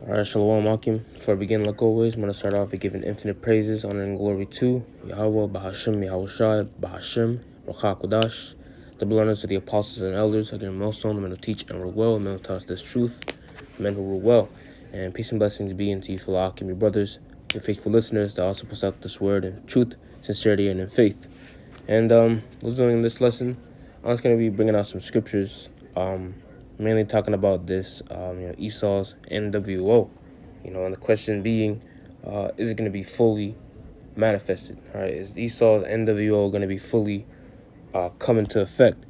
Alright, Shalom Akim. Before I begin, like always, I'm going to start off by giving infinite praises, honor, and glory to Yahweh, Bahashim, Yahweh Shai, Bahashim, Ruach HaKodash, the belongings to the apostles and elders, again, millstone, the men who teach and rule well, the men who taught us this truth, the men who rule well. And peace and blessings be unto you, fellow Akim, your brothers, your faithful listeners that also post out this word in truth, sincerity, and in faith. And what's doing this lesson, I'm just going to be bringing out some scriptures, mainly talking about this, Esau's NWO, and the question being, is it going to be fully manifested? All right, is Esau's NWO going to be fully come into effect?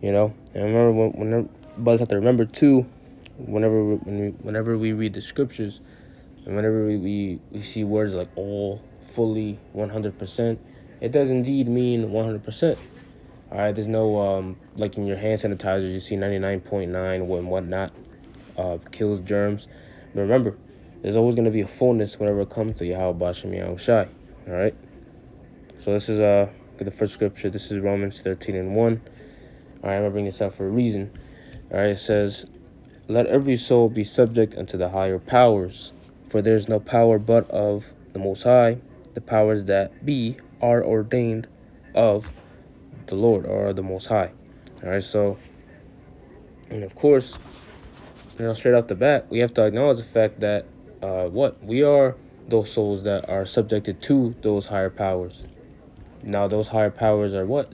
And remember, whenever brothers have to remember too, whenever we read the scriptures, and whenever we see words like all, fully, 100%, it does indeed mean 100%. All right, there's no, like in your hand sanitizers, you see 99.9 and whatnot, kills germs. But remember, there's always going to be a fullness whenever it comes to Yahweh Bashem Yahweh Shai. All right, so this is the first scripture. This is Romans 13:1. All right, I'm going to bring this out for a reason. All right, it says, let every soul be subject unto the higher powers, for there is no power but of the Most High. The powers that be are ordained of the Lord, or the Most High. All right, so, and of course, straight off the bat, we have to acknowledge the fact that we are those souls that are subjected to those higher powers. Now, those higher powers are what?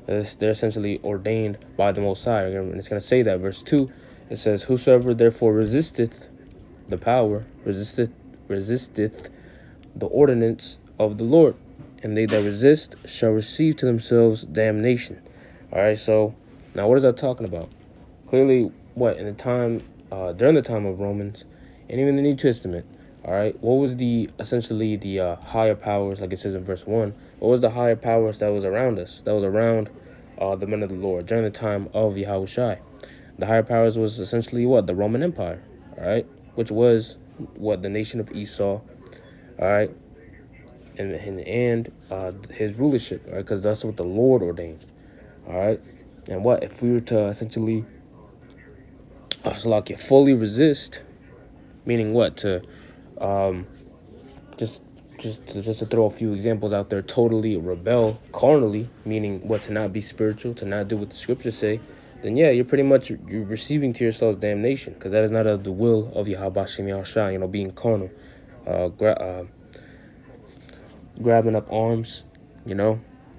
They're essentially ordained by the Most High. And it's going to say that, verse 2, it says, whosoever therefore resisteth the power, resisteth the ordinance of the Lord, and they that resist shall receive to themselves damnation. All right, so now what is that talking about? Clearly, in the time, during the time of Romans, and even the New Testament, all right, what was essentially the higher powers, like it says in verse 1, what was the higher powers that was around us, that was around the men of the Lord during the time of Yahweh Shai? The higher powers was essentially the Roman Empire, all right, which was the nation of Esau, all right, and his rulership, right? Because that's what the Lord ordained, all right. And if we were to essentially, fully resist, meaning to, just to throw a few examples out there, totally rebel carnally, meaning to not be spiritual, to not do what the scriptures say, then you're pretty much you're receiving to yourselves damnation, because that is not of the will of Yahweh Shem Yahshua, being carnal, grabbing up arms,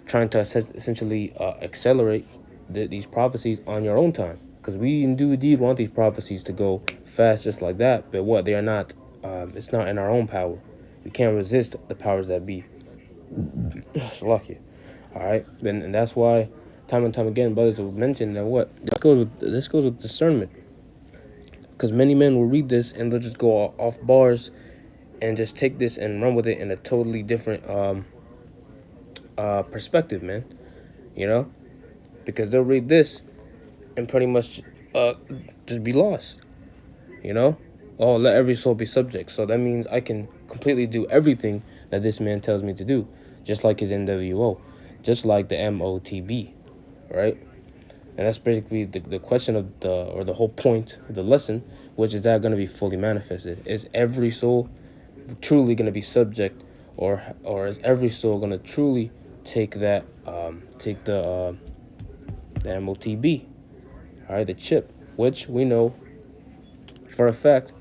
trying to essentially accelerate these prophecies on your own time, because we do indeed want these prophecies to go fast just like that, but they are not, it's not in our own power. We can't resist the powers that be. It's lucky. All right, and that's why time and time again brothers have mentioned that this goes with discernment, because many men will read this and they'll just go off bars and just take this and run with it in a totally different perspective, man. Because they'll read this and pretty much just be lost. Oh, let every soul be subject. So that means I can completely do everything that this man tells me to do, just like his NWO, just like the MOTB, right? And that's basically the question of the whole point of the lesson, which is that going to be fully manifested. Is every soul truly going to be subject, or is every soul going to truly take the MOTB, all right, the chip, which we know for a fact,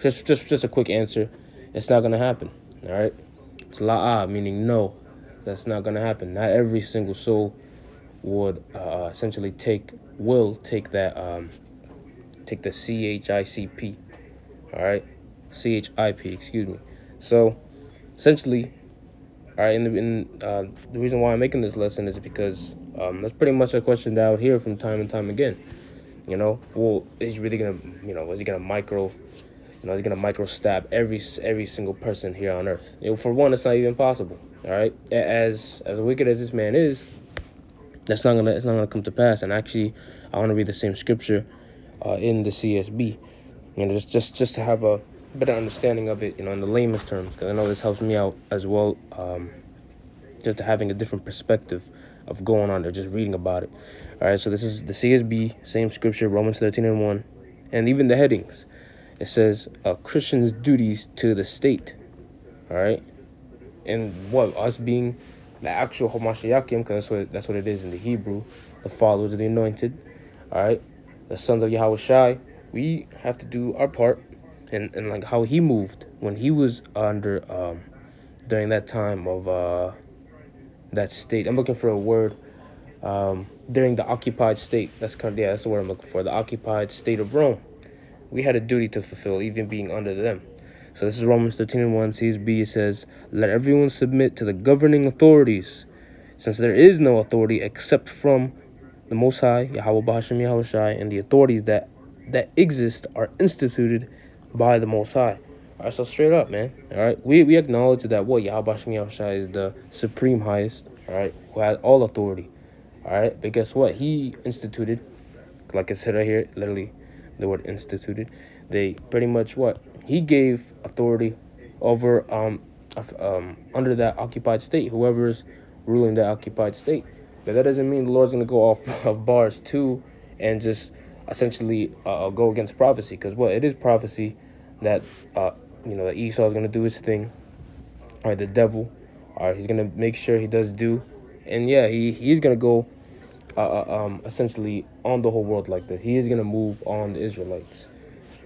just a quick answer, it's not going to happen, all right? It's la'ah, meaning no, that's not going to happen. Not every single soul would essentially take the CHICP, all right, CHIP, excuse me. So essentially, all right, the reason why I'm making this lesson is because that's pretty much a question that I would hear from time and time again. Is he really gonna, is he gonna micro stab every single person here on earth? For one, it's not even possible. All right, as wicked as this man is, it's not gonna come to pass. And actually, I want to read the same scripture in the CSB, just to have a better understanding of it, in the layman's terms, because I know this helps me out as well, just having a different perspective of going on there, just reading about it. All right, so this is the CSB, same scripture, Romans 13:1, and even the headings. It says a Christian's duties to the state. All right, and what us being the actual Hamashiachim, because that's what it is in the Hebrew, the followers of the anointed. All right, the sons of Yahweh Shai, we have to do our part, and like how he moved when he was under during that time of that state. I'm looking for a word. During the occupied state. That's the word I'm looking for. The occupied state of Rome. We had a duty to fulfill, even being under them. So this is Romans 13:1. CSB, it says, "Let everyone submit to the governing authorities, since there is no authority except from the Most High, Yahweh Bahasham Yahweh Shai, and the authorities that exist are instituted by the Most High." All right, so straight up, man. All right, we acknowledge that what Yahweh Bahasham Yahweh Shai is the supreme highest. All right, who has all authority. All right, but guess what? He instituted, like I said right here, literally the word instituted. They pretty much what? He gave authority over under that occupied state, whoever's ruling that occupied state. But that doesn't mean the Lord's going to go off of bars too and just essentially go against prophecy. Because what? It is prophecy that, that Esau is going to do his thing. All right, the devil. All right, he's going to make sure he does do. And yeah, he's going to go essentially on the whole world like this. He is going to move on the Israelites.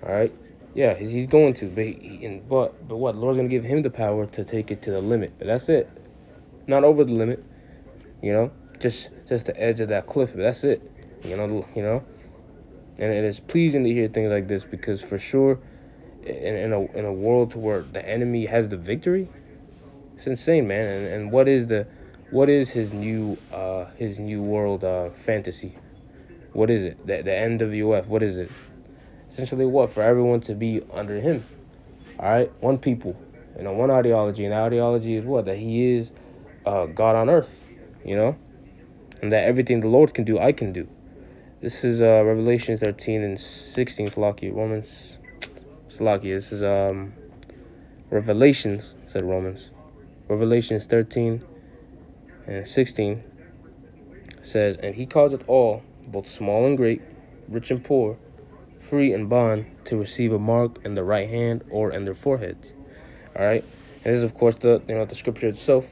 All right? Yeah, he's going to. But what? The Lord's going to give him the power to take it to the limit. But that's it. Not over the limit. Just the edge of that cliff. But that's it. And it is pleasing to hear things like this, because for sure in a world to where the enemy has the victory, it's insane, man. And what is his new world fantasy? What is it? The NWO. What is it? Essentially, what? For everyone to be under him. All right, one people, one ideology, and the ideology is what? That he is God on earth, and that everything the Lord can do, I can do. This is Revelation 13 and 16. Salakia, Romans. Salakia. This is Revelations. Said Romans. Revelations 13 and 16 says, "And he causeth all, both small and great, rich and poor, free and bond, to receive a mark in the right hand or in their foreheads." All right, and this is of course the scripture itself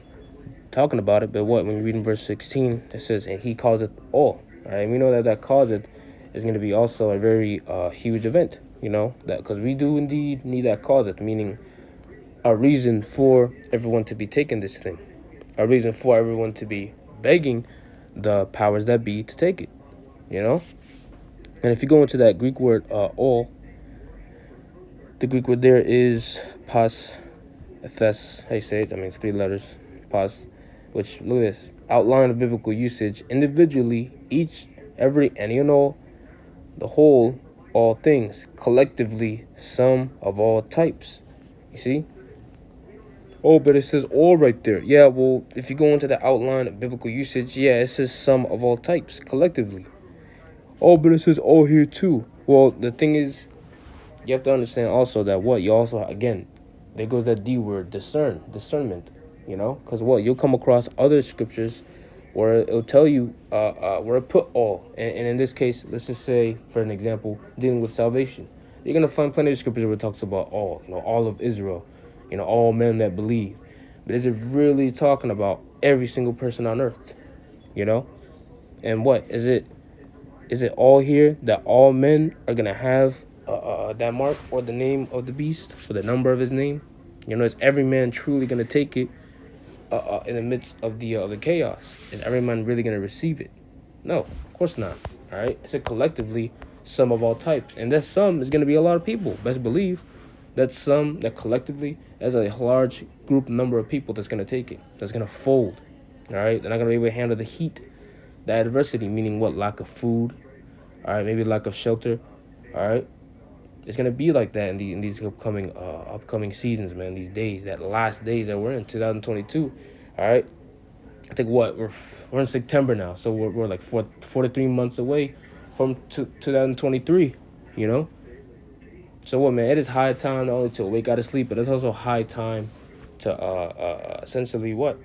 talking about it. But what, when you read in verse 16, it says, "And he causeth all." All right, we know that causeth is going to be also a very huge event. That because we do indeed need that causeth, meaning a reason for everyone to be taking this thing, a reason for everyone to be begging the powers that be to take it, And if you go into that Greek word all, the Greek word there is pas, ephes, how you say it? I mean, it's 3 letters, pas, which, look at this, outline of biblical usage, individually, each, every, any and all, the whole, all things, collectively, some of all types. You see? Oh, but it says all right there. Yeah, well, if you go into the outline of biblical usage, yeah, it says some of all types, collectively. Oh, but it says all here too. Well, the thing is, you have to understand also that what? You also, again, there goes that D word, discernment, Because what? You'll come across other scriptures where it'll tell you where it put all. And in this case, let's just say, for an example, dealing with salvation. You're going to find plenty of scriptures where it talks about all, all of Israel. All men that believe. But is it really talking about every single person on earth? And what? Is it all here that all men are going to have that mark or the name of the beast or the number of his name? Is every man truly going to take it in the midst of the chaos? Is every man really going to receive it? No, of course not. All right? It's a collectively some of all types. And that some is going to be a lot of people. Best believe. That collectively, that's a large group number of people that's going to take it, that's going to fold, all right? They're not going to be able to handle the heat, the adversity, meaning what? Lack of food, all right? Maybe lack of shelter, all right? It's going to be like that in these upcoming seasons, man, these days, that last days that we're in, 2022, all right? I think what? We're in September now, so we're like 4 to 3 months away from 2023, So what, man? It is high time not only to wake out of sleep, but it's also high time to essentially what?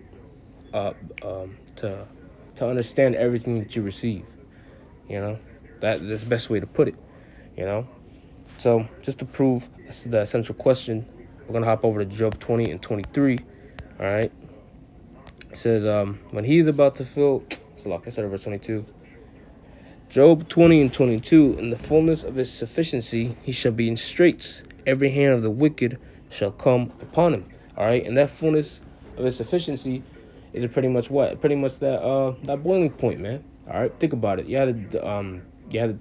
To understand everything that you receive. That's the best way to put it. So just to prove the essential question, we're gonna hop over to Job 20 and 23. All right. It says, when he is about to fill, so like I said, verse 22. Job 20 and 22, in the fullness of his sufficiency, he shall be in straits. Every hand of the wicked shall come upon him. All right, and that fullness of his sufficiency is pretty much what? Pretty much that boiling point, man. All right, think about it. You had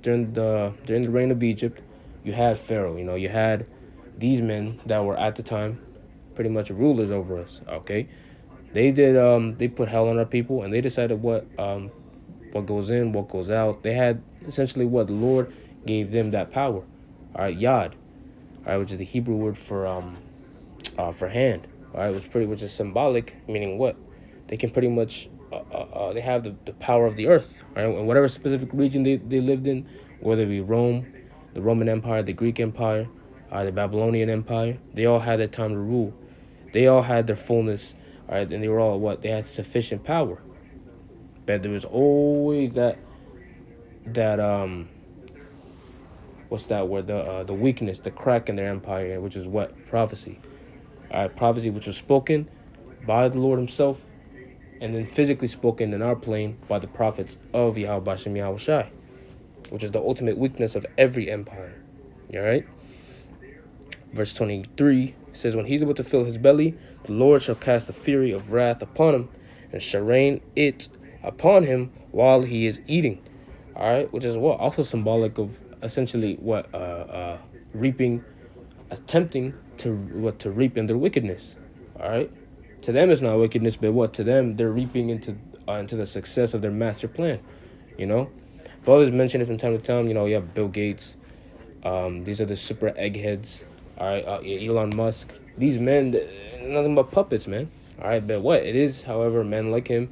during the reign of Egypt, you had Pharaoh. You had these men that were at the time pretty much rulers over us. Okay, they put hell on our people, and they decided what goes in, what goes out. They had essentially what the Lord gave them that power. All right, yad, all right, which is the Hebrew word for hand. All right, which is symbolic, meaning what? They can pretty much they have the power of the earth. All right, in whatever specific region they lived in, whether it be Rome, the Roman Empire, the Greek Empire, the Babylonian Empire, they all had their time to rule. They all had their fullness. All right, and they were all what? They had sufficient power. But there was always that what's that word, the weakness, the crack in their empire, which is what? Prophecy. All right, prophecy which was spoken by the Lord himself, and then physically spoken in our plane by the prophets of Yahweh Bashem Yahweh Shai, which is the ultimate weakness of every empire. All right. Verse 23 says, when he's able to fill his belly, the Lord shall cast the fury of wrath upon him, and shall rain it upon him while he is eating. All right, which is what? Also symbolic of essentially what? Reaping, attempting to reap in their wickedness. All right, to them it's not wickedness, but what? To them, they're reaping into the success of their master plan. Brothers mention it from time to time. You have Bill Gates. These are the super eggheads. All right, Elon Musk. These men, nothing but puppets, man. All right, but what? It is, however, men like him,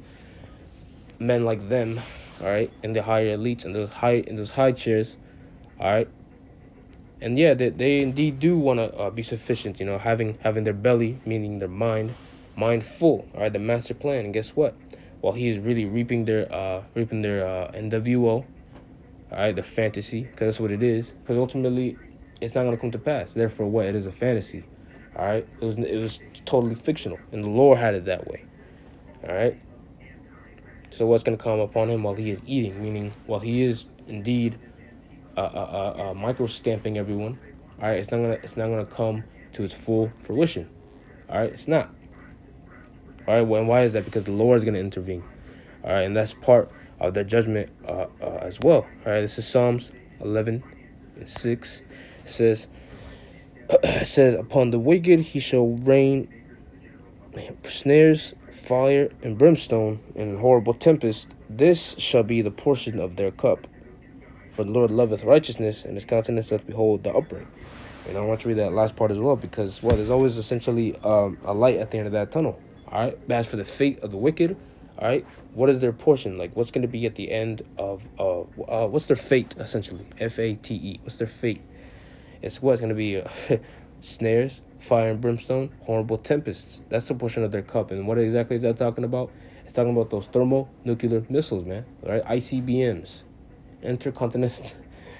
men like them, all right, in the higher elites, in those high chairs, all right. And yeah, they indeed do want to be sufficient, having their belly, meaning their mind full, all right, the master plan. And guess what? While he is really reaping their NWO, all right, the fantasy, because that's what it is. Because ultimately, it's not going to come to pass. Therefore, what? It is a fantasy. All right, it was totally fictional, and the Lord had it that way. All right. So what's going to come upon him while he is eating? Meaning, while he is indeed micro stamping everyone. All right, it's not gonna come to its full fruition. All right, it's not. All right, well, and why is that? Because the Lord is going to intervene. All right, and that's part of their judgment as well. All right, this is Psalms 11 and 6. It says, upon the wicked he shall rain snares, fire, and brimstone, and horrible tempest. This shall be the portion of their cup. For the Lord loveth righteousness, and his countenance doth behold the upright. And I want to read that last part as well, because, well, there's always essentially a light at the end of that tunnel. All right, but as for the fate of the wicked, all right, what is their portion? Like, what's going to be at the end of, what's their fate, essentially? Fate. What's their fate? It's what's going to be snares, fire and brimstone, horrible tempests. That's the portion of their cup. And what exactly is that talking about? It's talking about those thermonuclear missiles, man. All right, ICBMs,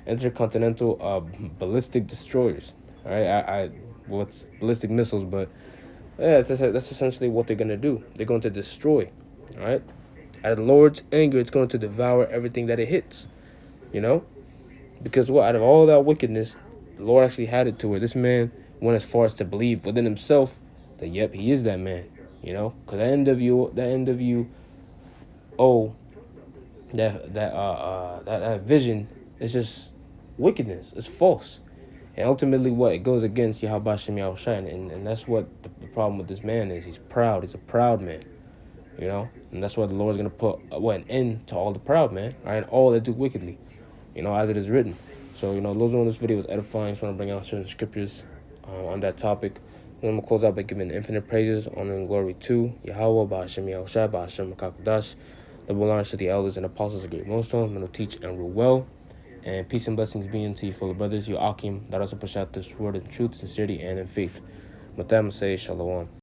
intercontinental ballistic destroyers. All right, what's ballistic missiles? But yeah, that's essentially what they're gonna do. They're going to destroy. All right, out of the Lord's anger, it's going to devour everything that it hits. Because what? Out of all that wickedness, the Lord actually had it to where this man went as far as to believe within himself that yep, he is that man. Because that NWO, that vision is just wickedness. It's false. And ultimately, what? It goes against Yahweh Shem Yahweh Shai. And that's what the problem with this man is. He's proud. He's a proud man. And that's why the Lord's going to put an end to all the proud, man. All right, all that do wickedly, as it is written. So, those on this video was edifying. Just want to bring out certain scriptures on that topic. And I'm going to close out by giving infinite praises, honor, and glory to Yahweh, Ba'ashem Yahweh Shai, Ba'ashem Makakudash. Double honors to the elders and apostles of great millstone, men who teach and rule well. And peace and blessings be unto you, fellow brothers, you Akim, that also push out this word in truth, sincerity, and in faith. With that, I'm going to say shalom.